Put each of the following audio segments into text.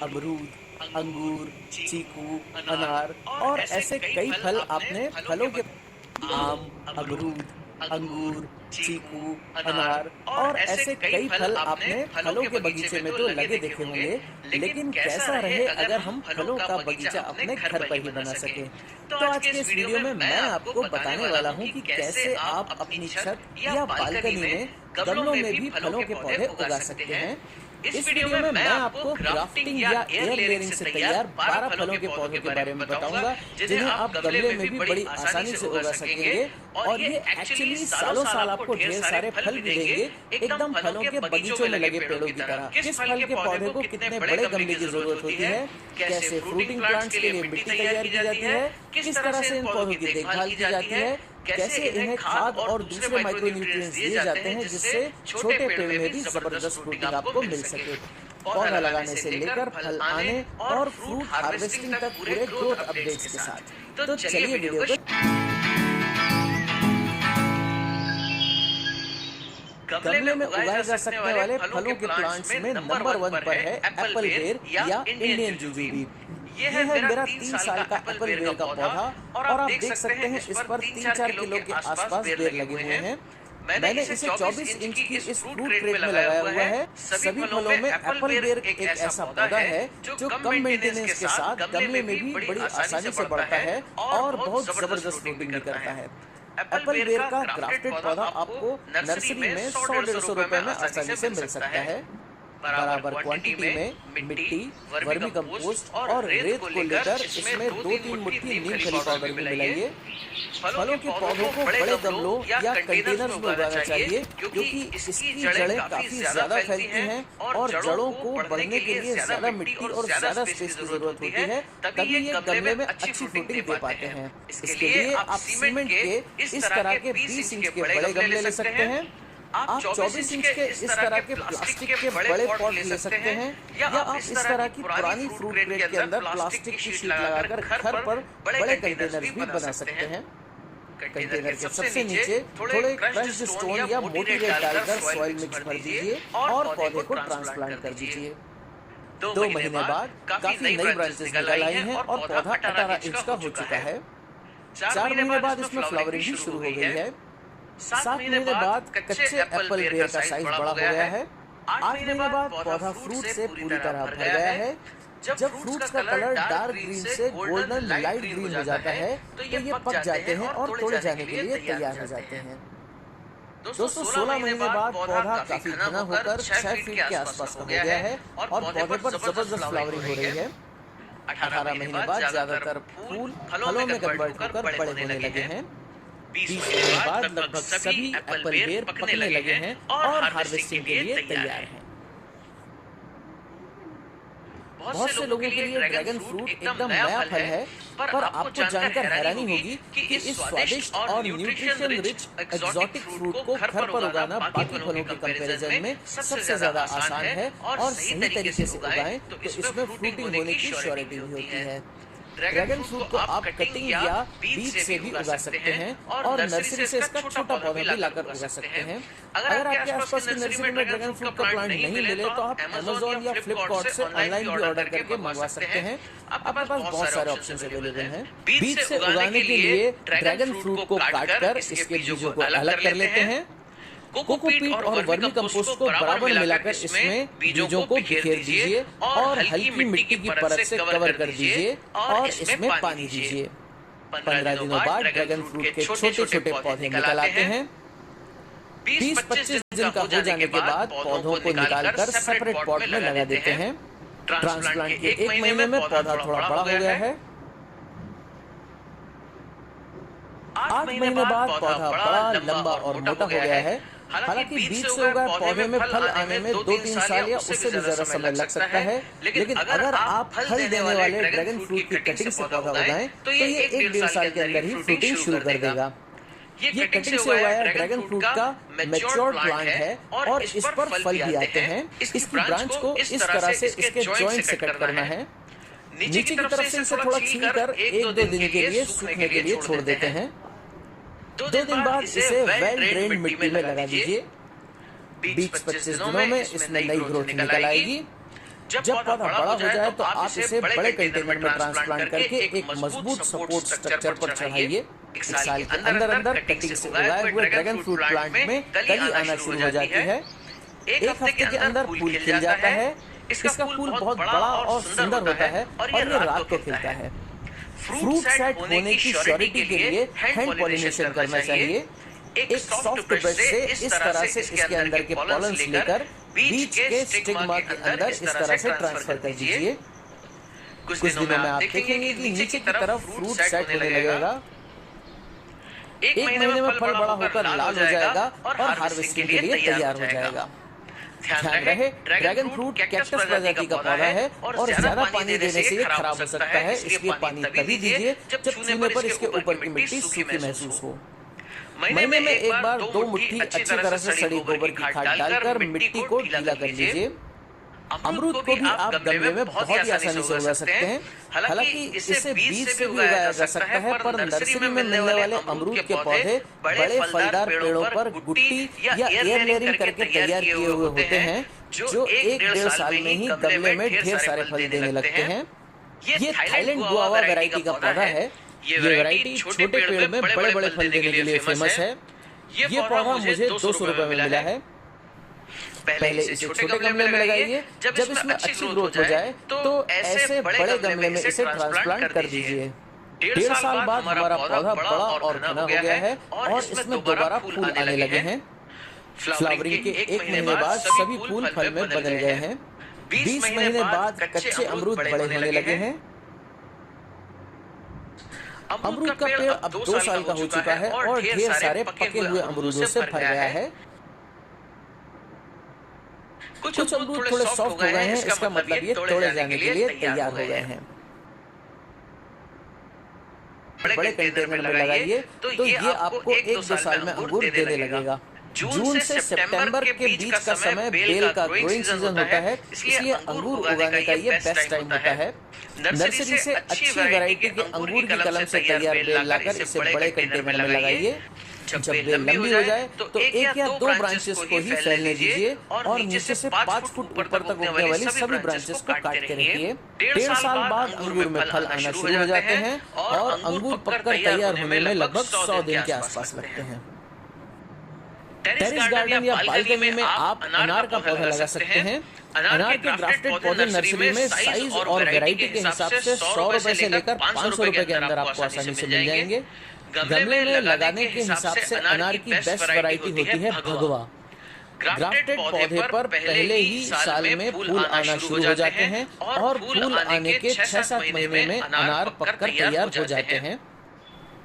अमरूद, अंगूर, चीकू, अनार और ऐसे कई फल आपने फलों के आम, अमरूद, अंगूर, चीकू, अनार और ऐसे कई फल आपने फलों के बगीचे में तो लगे देखे होंगे, लेकिन कैसा रहे अगर हम फलों का बगीचा अपने घर पर ही बना सकें? तो आज के इस वीडियो में मैं आपको बताने वाला हूँ कि कैसे आप अपनी छत या बालकनी में गमलों में भी फलों के पौधे उगा सकते हैं। इस वीडियो में मैं आपको ग्राफ्टिंग या एयर लेयरिंग से तैयार 12 फलों के पौधों के बारे में बताऊंगा, जिन्हें आप गमले में भी बड़ी आसानी से उगा सकेंगे और ये एक्चुअली सालों साल आपको ढेर सारे फल भी देंगे, एकदम फलों के बगीचों में लगे पेड़ों की तरह। किस फल के पौधे को कितने बड़े गमले की जरूरत होती है, कैसे फ्रूटिंग प्लांट्स के लिए मिट्टी तैयार की जाती है, किस तरह से इन पौधों की देखभाल की जाती है, कैसे इन्हें खाद और दूसरे माइक्रोन्यूट्रिएंट्स दिए जाते हैं जिससे छोटे पेड़ में भी जबरदस्त फ्रूटिंग आपको मिल सके। पौधा लगाने से लेकर फल आने और फ्रूट हार्वेस्टिंग तक पूरे ग्रोथ अपडेट्स के साथ। तो चलिए वीडियो को। गमले में उगाए जा सकने वाले फलों के प्लांट्स में नंबर 1 पर है एप्पल बेर या इंडियन जुजुबी। ये है मेरा 3 साल का एप्पल बेर का पौधा और आप देख सकते हैं इस पर 3-4 किलो के आसपास बेर लगे हुए हैं। मैंने इसे 24 इंच की इस फ्रूट क्रेट में लगाया हुआ है। सभी फलों में एप्पल बेर एक ऐसा पौधा है जो कम मेंटेनेंस के साथ गमले में भी बड़ी आसानी से बढ़ता है और बहुत जबरदस्त फ्रूटिंग भी करता है। एप्पल बेर का ग्राफ्टेड पौधा आपको नर्सरी में 100-150 रुपए में आसानी से मिल सकता है। बराबर क्वांटिटी में मिट्टी, वर्मी कंपोस्ट और रेत को लेकर इसमें 2-3 मुट्ठी नीम खली पाउडर भी मिलाइए। फलों के पौधों को बड़े गमलों या कंटेनर्स में उगाना चाहिए क्योंकि इसकी जड़ें काफी ज्यादा फैलती हैं और जड़ों को बढ़ने के लिए ज्यादा मिट्टी और ज्यादा स्पेस की जरूरत होती है, तभी ये गमले में अच्छी फ्रूटिंग दे पाते हैं। इसके लिए आप सीमेंट के इस तरह के 20 इंच के बड़े गमले ले सकते हैं। आप 24 इंच के इस तरह के प्लास्टिक के बड़े पॉट ले सकते हैं या आप इस तरह की पुरानी फ्रूट क्रेट के अंदर प्लास्टिक की शीट लगाकर घर पर बड़े कंटेनर्स भी बना सकते हैं। कंटेनर के सबसे नीचे थोड़े क्रश्ड स्टोन या मोटी रेत डालकर सॉइल मिक्स भर दीजिए और पौधे को ट्रांसप्लांट कर दीजिए। 2 महीने बाद काफी नई ब्रांचेस निकल आई हैं और पौधा 18 इंच का हो चुका है। 4 महीने बाद इसमें फ्लावरिंग भी शुरू हो गई है। 7 महीने बाद कच्चे एप्पल बेर का साइज बड़ा हो गया है। 8 महीने बाद पौधा फ्रूट से पूरी तरह भर गया है। जब फ्रूट्स का कलर डार्क ग्रीन से गोल्डन लाइट ग्रीन हो जाता है तो ये पक जाते हैं और तोड़े जाने के लिए तैयार हो जाते हैं। दोस्तों 16 महीने बाद पौधा काफी घना होकर 6 फीट के आसपास हो गया है और पौधे पर जबरदस्त फ्लावरिंग हो रही है। 18 महीने बाद ज्यादातर फूल फलों में कन्वर्ट होकर बड़े होने लगे हैं। 20 महीने बाद लगभग सभी एप्पल बेर पकने लगे हैं और हार्वेस्टिंग के लिए तैयार हैं। बहुत से लोगों के लिए ड्रैगन फ्रूट एकदम नया फल है, पर आपको जानकर हैरानी होगी कि इस स्वादिष्ट और न्यूट्रिशन रिच एक्सोटिक फ्रूट को घर पर उगाना बाकी फलों के कंपैरिजन में सबसे ज्यादा आसान है और सही तरीके से उगाएं तो इसमें फ्रूटिंग होने की श्योरिटी भी होती है। ड्रैगन फ्रूट को आप कटिंग या बीज से भी उगा सकते हैं और नर्सरी से इसका छोटा पौधा भी लाकर उगा सकते हैं। अगर आपके आसपास की नर्सरी में ड्रैगन फ्रूट का प्लांट नहीं मिले तो आप अमेज़न या फ्लिपकार्ट से ऑनलाइन भी ऑर्डर करके मंगवा सकते हैं। आपके पास बहुत सारे ऑप्शंस अवेलेबल हैं। बीज से उगाने के लिए ड्रैगन फ्रूट को काटकर इसके बीजों को अलग कर लेते हैं। कोकोपीट और वर्मी कंपोस्ट को बराबर मिलाकर इसमें बीजों को बिखेर दीजिए और हल्की मिट्टी की परत से कवर कर दीजिए और इसमें पानी दीजिए। 15 दिनों बाद ड्रैगन फ्रूट के छोटे छोटे पौधे निकल आते हैं। 20-25 दिन का हो जाने के बाद पौधों को निकालकर सेपरेट पॉट में लगा देते हैं। ट्रांसप्लांट के 1 महीने में पौधा थोड़ा बड़ा हो गया है। 8 महीने बाद पौधा बड़ा, लंबा और मोटा हो गया है। हालांकि बीज से उगाए पौधे में फल आने में 2-3 साल या उससे भी ज्यादा समय लग सकता है, लेकिन अगर आप फल देने वाले ड्रैगन फ्रूट की कटिंग से पौधा उगाएं तो ये 1-1.5 साल के अंदर ही फ्रूटिंग शुरू कर देगा। ये कटिंग से उगाया ड्रैगन फ्रूट का मैच्योर्ड प्लांट है और इस पर फल भी आते हैं। इसकी ब्रांच को इस तरह से इसके जॉइंट से कट करना है। नीचे की तरफ से इसे थोड़ा छीलकर 1-2 दिन के लिए सूखने के लिए छोड़ देते हैं। 2 दिन बाद इसे वेल ड्रेन्ड मिट्टी में लगा दीजिए। 20-25 दिनों में इसमें नई ग्रोथ निकल आएगी। जब पौधा बड़ा हो जाए तो आप इसे बड़े कंटेनर में ट्रांसप्लांट करके एक मजबूत सपोर्ट स्ट्रक्चर पर चढ़ाइए। एक साल के अंदर अंदर कटिंग से उगाए हुए ड्रैगन फ्रूट प्लांट में कली आना शुरू हो जाती है। एक हफ्ते के अंदर फूल खिल जाता है। इसका फूल बहुत बड़ा और सुंदर होता है और ये रात को खिलता है। फ्रूट सेट होने की श्योरिटी के लिए हैंड पॉलिनेशन करना चाहिए। एक सॉफ्ट ब्रश से इस तरह से इसके अंदर के पॉलन्स लेकर बीज के स्टिग्मा के अंदर इस तरह से ट्रांसफर कर दीजिए। कुछ दिनों में आप देखेंगे कि नीचे की तरफ फ्रूट सेट होने लगेगा। एक महीने में फल बड़ा होकर लाल हो जाएगा और हार्वेस्टिंग के लिए तैयार हो जाएगा। ध्यान रहे, ड्रैगन फ्रूट कैक्टस प्रजाति का पौधा है और ज्यादा पानी देने से ये खराब हो सकता है, इसलिए पानी तभी दीजिए जब छूने पर इसके ऊपर की मिट्टी सूखी महसूस हो। महीने में एक बार 2 मुट्ठी अच्छी तरह से सड़ी गोबर की खाद डालकर मिट्टी को गीला कर लीजिए। अमरूद को भी आप गमले में बहुत ही आसानी से उगा सकते हैं। हालांकि इसे बीज से भी उगाया जा सकता है, पर नर्सरी में मिलने वाले अमरूद के पौधे बड़े फलदार पेड़ों पर गुट्टी या एयर लेयरिंग करके तैयार किए हुए होते हैं, जो 1-1.5 साल में ही गमले में ढेर सारे फल देने लगते हैं। ये थाईलैंड गुआवा वैरायटी का पौधा है। ये वैरायटी छोटे पेड़ में बड़े बड़े फल देने के लिए फेमस है। ये पौधा मुझे 200 रुपए में मिला है। पहले इसे छोटे गमले में लगाइए। जब इसमें अच्छी ग्रोथ हो जाए तो ऐसे बड़े गमले में इसे ट्रांसप्लांट कर दीजिए। 1.5 साल बाद हमारा पौधा बड़ा और घना हो गया है और इसमें दोबारा फूल आने लगे हैं। फ्लावरिंग के 1 महीने बाद सभी फूल फल में बदल गए हैं। 20 महीने बाद कच्चे अमरूद बड़े होने लगे हैं। अमरूद का पेड़ अब 2 साल का हो चुका है और ढेर सारे पके हुए अमरूदों से भर गया है। कुछ अमरूद थोड़े सॉफ्ट हो गए हैं, इसका मतलब ये तोड़े जाने के लिए तैयार हो गए हैं। बड़े कंटेनर में लगाइए तो ये आपको 1-2 साल में अंगूर देने लगेगा। जून से सितंबर के बीच का समय बेल का ग्रोइंग सीजन होता है, इसलिए अंगूर उगाने का ये बेस्ट टाइम होता है। नर्सरी से अच्छी वैरायटी के अंगूर की कलम से तैयार बेल लाकर इसे बड़े कंटेनर में लगाइए। जब बेल लंबी हो जाए तो 1 या 2 ब्रांचेस को ही फैलने दीजिए और नीचे से 5 फुट ऊपर तक उगने वाली सभी ब्रांचेस को काट के रखिए। 1.5 साल बाद अंगूर में फल आना शुरू हो जाते हैं और अंगूर पककर तैयार होने में लगभग 100 दिन के आसपास लगते हैं। टेरेस गार्डन या बालकनी में आप अनार का पौधा लगा सकते हैं। अनार के ग्राफ्टेड पौधे नर्सरी में साइज और वैरायटी के हिसाब से 100 रुपए से लेकर 500 रुपए के अंदर आपको आसानी से मिल जाएंगे। गमले में लगाने के हिसाब से अनार की बेस्ट वैरायटी होती है भगवा। ग्राफ्टेड पौधे पर पहले ही साल में फूल आना शुरू हो जाते हैं और फूल आने के 6-7 महीने में अनार पककर तैयार हो जाते हैं।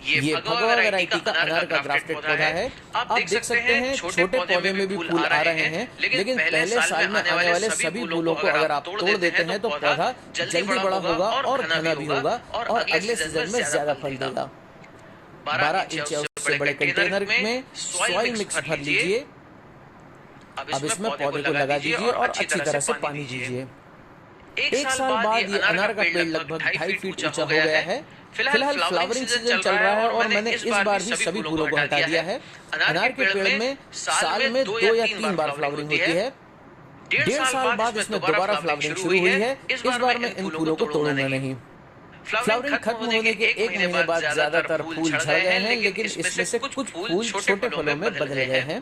ये भगवा वैरायटी का अनार का ग्राफ्टेड पौधा है। आप देख सकते हैं छोटे पौधे में भी फूल आ रहे हैं, लेकिन पहले साल में आने वाले सभी फूलों को अगर आप तोड़ देते हैं तो पौधा जल्दी बड़ा होगा और घना भी होगा और अगले सीजन में ज्यादा फल देगा। 12 इंच या उससे बड़े कंटेनर में सॉइल मिक्स भर लीजिए। अब इसमें पौधे को लगा दीजिए और अच्छी तरह से पानी दीजिए। 1 साल बाद ये अनार का पेड़ लगभग 2.5 फीट ऊंचा हो गया है। फिलहाल फ्लावरिंग सीजन चल रहा है और मैंने इस बार भी सभी फूलों को हटा दिया है। अनार के पेड़ में साल में 2 या 3 बार फ्लावरिंग होती है। 1.5 साल बाद इसमें दोबारा फ्लावरिंग शुरू हुई है। इस बार मैं इन फूलों को तोड़ूंगा नहीं। फ्लावरिंग खत्म होने के 1 महीने बाद ज्यादातर फूल झड़ गए हैं, लेकिन इसमें से कुछ फूल छोटे फलों में बदल गए हैं।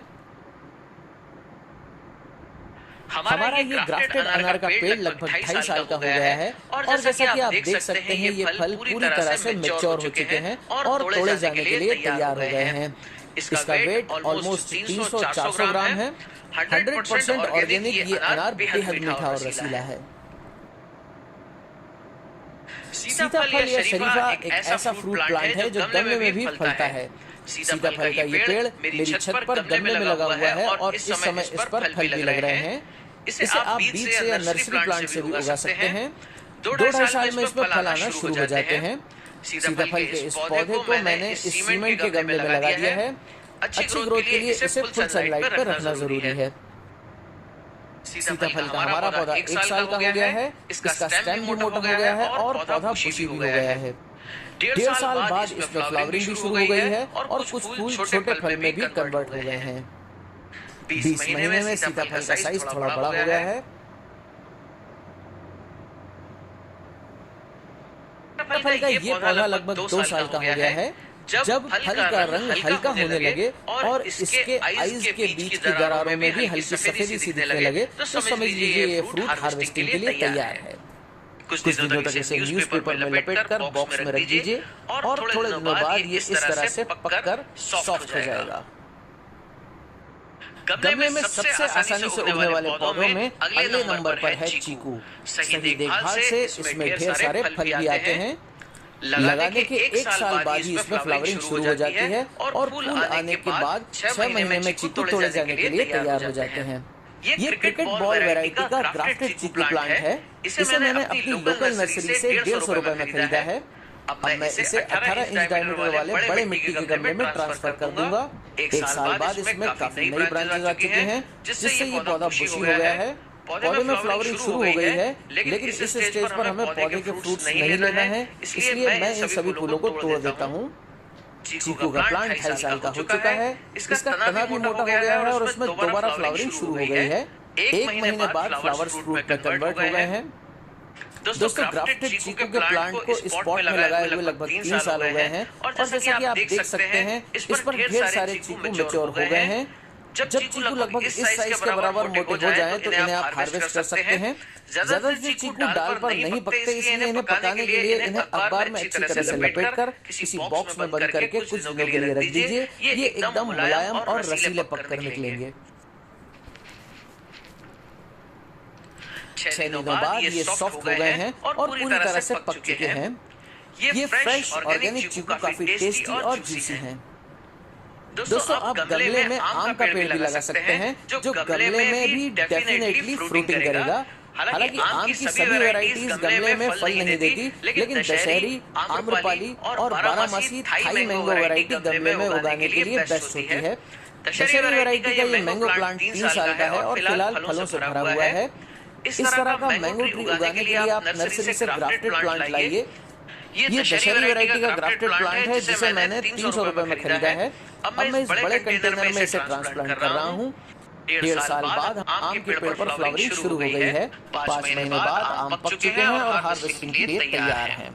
हमारा ये ग्राफ्टेड अनार का पेड़ लगभग 2.5 साल का हो गया है और जैसा कि आप देख सकते हैं ये फल पूरी तरह से मैच्योर हो चुके हैं और तोड़े जाने के लिए तैयार हो गए हैं। इसका वेट ऑलमोस्ट 300-400 ग्राम है। 100% ऑर्गेनिक ये अनार बेहद मीठा और रसीला है। सीताफल या शरीफा एक ऐसा फ्रूट प्लांट है जो गमले में भी फलता है। सीताफल का ये पेड़ मेरी छत पर गमले में लगा हुआ है और इस समय इस पर फल भी लग रहे हैं। इसे आप बीज से या नर्सरी प्लांट से भी उगा सकते हैं। 2-2.5 साल में इसमें फल आना शुरू हो जाते हैं। सीताफल के इस पौधे को मैंने इस सीमेंट के गमले में लगा दिया है। अच्छी ग्रोथ के लिए इसे फुल सनलाइट पर रखना जरूरी है। सीताफल का हमारा पौधा 1 साल का हो गया है। इसका स्टेम भी मोटा हो गया है और पौधा बुशी भी हो गया है। 1.5 साल बाद इसमें फ्लावरिंग भी शुरू हो गई है और कुछ फूल छोटे फल में भी कन्वर्ट हो गए हैं। 20 महीने में सीताफल का साइज थोड़ा बड़ा हो गया है। एप्पल का ये पौधा लगभग 2 साल का हो गया है। जब फल का रंग हल्का होने लगे और इसके आइज के बीच की दरारों में भी हल्की सफेदी सी दिखने लगे, तो समझ लीजिए ये फ्रूट हार्वेस्टिंग के लिए तैयार है। कुछ दिनों तक इसे न्यूज़पेपर में लपेटकर बॉक्स में रख दीजिए और थोड़े दिनों बाद ये इस तरह से पककर सॉफ्ट हो जाएगा। गमले में सबसे आसानी से उगने वाले पौधों में अगले नंबर पर है चीकू। सही देखभाल से इसमें ढेर सारे फल भी आते हैं। लगाने के 1 साल बाद ही इसमें फ्लावरिंग शुरू हो जाती है और फूल आने के बाद 6 महीने में चीकू तोड़े जाने के लिए तैयार हो जाते हैं। ये क्रिकेट बॉल वैरायटी का ग्राफ्टेड चीकू प्लांट है। इसे मैंने अपनी लोकल नर्सरी से 150 रुपए में खरीदा है। अब मैं इसे 18 इंच डायमीटर वाले बड़े मिट्टी के गमले में ट्रांसफर कर दूंगा। 1 साल बाद इसमें काफी नई ब्रांचेस आ चुकी हैं, जिससे ये पौधा बुशी हो गया है। पौधे में फ्लावरिंग शुरू हो गई है, लेकिन इस स्टेज पर हमें पौधे के फ्रूट्स नहीं लेना है, इसलिए मैं इन सभी फूलों को तोड़ देता हूँ। चीकू का प्लांट 2.5 साल का हो चुका है। इसका तना भी मोटा हो गया है और उसमें दोबारा फ्लावरिंग शुरू हो गई है। 1 महीने बाद फ्लावर्स फ्रूट में कन्वर्ट हो गए हैं। दोस्तों, ग्राफ्टेड चीकू के प्लांट को स्पॉट में लगाए हुए लगभग 3 साल हो गए हैं और जैसा कि आप देख सकते हैं, इस पर ढेर सारे चीकू मैच्योर हो गए हैं। जब चीकू लगभग इस साइज के बराबर मोटे हो जाएं, तो इन्हें आप हार्वेस्ट कर सकते हैं। ज्यादातर चीकू डाल पर नहीं पकते, इसलिए इन्हें पकाने के लिए इन्हें अखबार में अच्छी तरह से लपेटकर किसी बॉक्स में बंद करके कुछ दिनों के लिए रख दीजिए। ये एकदम मुलायम और रसीले पककर निकलेंगे। 6 दिनों बाद ये सॉफ्ट हो गए हैं और पूरी तरह से पक चुके हैं। ये फ्रेश ऑर्गेनिक चीकू काफी टेस्टी और जूसी हैं। दोस्तों, आप गमले में आम का पेड़ भी लगा सकते हैं, जो गमले में भी डेफिनेटली फ्रूटिंग करेगा। हालांकि आम की सभी वैरायटीज गमले में फल नहीं देती, लेकिन दशहरी, आम्रपाली और बारहमासी थाई मैंगो वैरायटी गमले में उगाने के लिए बेस्ट होती है। दशहरी वैरायटी का ये मैंगो प्लांट 3 साल का है और फिलहाल फलों से भरा हुआ है। इस तरह का मैंगो ट्री उगाने के लिए आप नर्सरी से ग्राफ्टेड प्लांट लाइए। ये दशहरी वैरायटी का ग्राफ्टेड प्लांट है, जिसे मैंने 300 रुपए में खरीदा है। अब मैं इस बड़े कंटेनर में इसे ट्रांसप्लांट कर रहा हूँ। 1.5 साल बाद आम के पेड़ पर फ्लावरिंग शुरू हो गई है। 5 महीने बाद आम पक चुके हैं और हार्वेस्टिंग के लिए तैयार हैं।